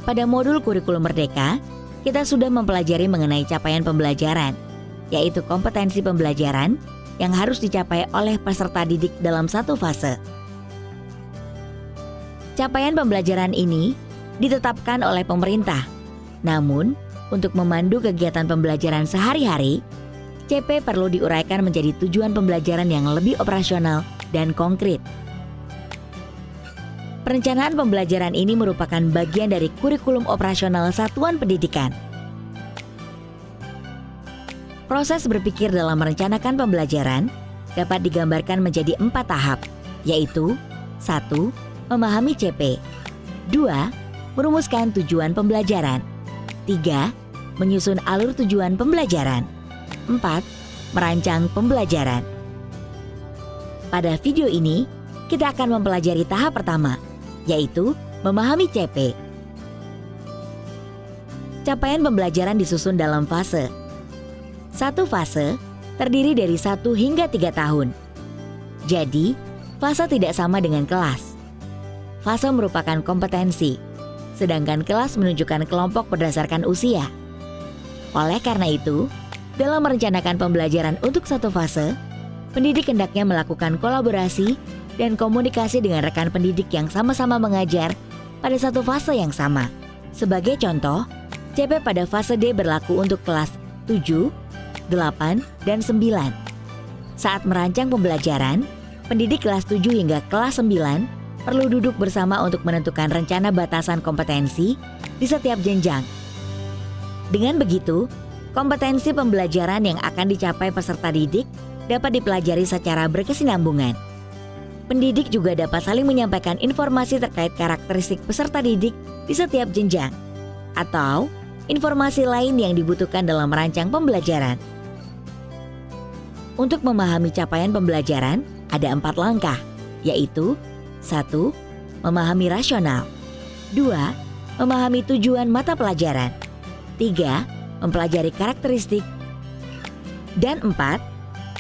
Pada modul kurikulum Merdeka, kita sudah mempelajari mengenai capaian pembelajaran, yaitu kompetensi pembelajaran yang harus dicapai oleh peserta didik dalam satu fase. Capaian pembelajaran ini ditetapkan oleh pemerintah. Namun, untuk memandu kegiatan pembelajaran sehari-hari, CP perlu diuraikan menjadi tujuan pembelajaran yang lebih operasional dan konkret. Perencanaan pembelajaran ini merupakan bagian dari kurikulum operasional satuan pendidikan. Proses berpikir dalam merencanakan pembelajaran dapat digambarkan menjadi 4 tahap, yaitu 1. Memahami CP, 2. Merumuskan tujuan pembelajaran, 3. Menyusun alur tujuan pembelajaran, 4. Merancang pembelajaran. Pada video ini, kita akan mempelajari tahap pertama, yaitu memahami CP. Capaian pembelajaran disusun dalam fase. Satu fase terdiri dari 1 hingga 3 tahun. Jadi, fase tidak sama dengan kelas. Fase merupakan kompetensi, sedangkan kelas menunjukkan kelompok berdasarkan usia. Oleh karena itu, dalam merencanakan pembelajaran untuk satu fase, pendidik hendaknya melakukan kolaborasi dan komunikasi dengan rekan pendidik yang sama-sama mengajar pada satu fase yang sama. Sebagai contoh, CP pada fase D berlaku untuk kelas 7, 8, dan 9. Saat merancang pembelajaran, pendidik kelas 7 hingga kelas 9 perlu duduk bersama untuk menentukan rencana batasan kompetensi di setiap jenjang. Dengan begitu, kompetensi pembelajaran yang akan dicapai peserta didik dapat dipelajari secara berkesinambungan. Pendidik juga dapat saling menyampaikan informasi terkait karakteristik peserta didik di setiap jenjang, atau informasi lain yang dibutuhkan dalam merancang pembelajaran. Untuk memahami capaian pembelajaran, ada 4 langkah, yaitu 1. Memahami rasional, 2. Memahami tujuan mata pelajaran, 3. Mempelajari karakteristik, dan 4.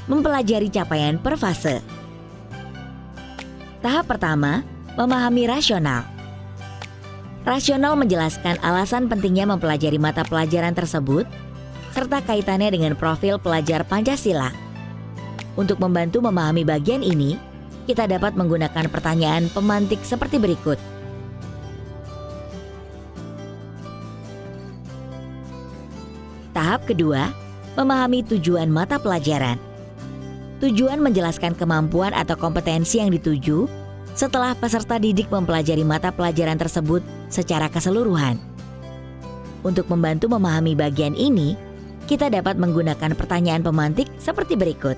Mempelajari capaian per fase. Tahap pertama, memahami rasional. Rasional menjelaskan alasan pentingnya mempelajari mata pelajaran tersebut serta kaitannya dengan profil pelajar Pancasila. Untuk membantu memahami bagian ini, kita dapat menggunakan pertanyaan pemantik seperti berikut. Tahap kedua, memahami tujuan mata pelajaran. Tujuan menjelaskan kemampuan atau kompetensi yang dituju setelah peserta didik mempelajari mata pelajaran tersebut secara keseluruhan. Untuk membantu memahami bagian ini, kita dapat menggunakan pertanyaan pemantik seperti berikut.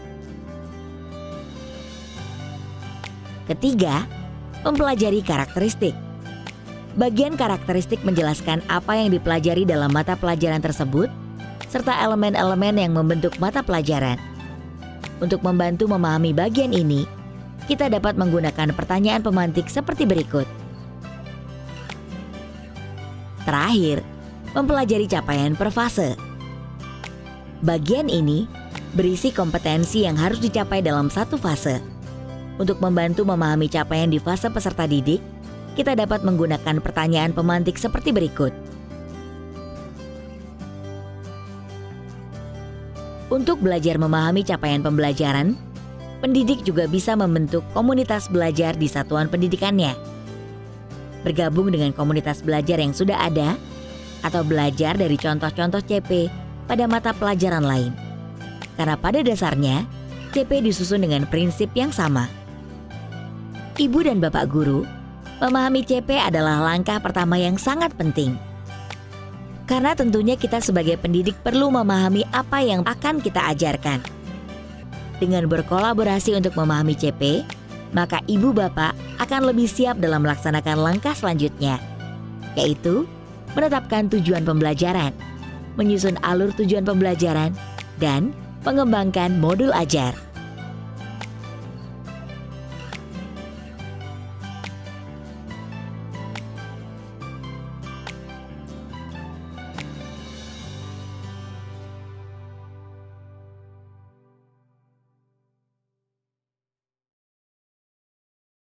Ketiga, mempelajari karakteristik. Bagian karakteristik menjelaskan apa yang dipelajari dalam mata pelajaran tersebut, serta elemen-elemen yang membentuk mata pelajaran. Untuk membantu memahami bagian ini, kita dapat menggunakan pertanyaan pemantik seperti berikut. Terakhir, mempelajari capaian per fase. Bagian ini berisi kompetensi yang harus dicapai dalam satu fase. Untuk membantu memahami capaian di fase peserta didik, kita dapat menggunakan pertanyaan pemantik seperti berikut. Untuk belajar memahami capaian pembelajaran, pendidik juga bisa membentuk komunitas belajar di satuan pendidikannya. Bergabung dengan komunitas belajar yang sudah ada, atau belajar dari contoh-contoh CP pada mata pelajaran lain. Karena pada dasarnya, CP disusun dengan prinsip yang sama. Ibu dan Bapak Guru, memahami CP adalah langkah pertama yang sangat penting. Karena tentunya kita sebagai pendidik perlu memahami apa yang akan kita ajarkan. Dengan berkolaborasi untuk memahami CP, maka ibu bapak akan lebih siap dalam melaksanakan langkah selanjutnya, yaitu menetapkan tujuan pembelajaran, menyusun alur tujuan pembelajaran, dan mengembangkan modul ajar.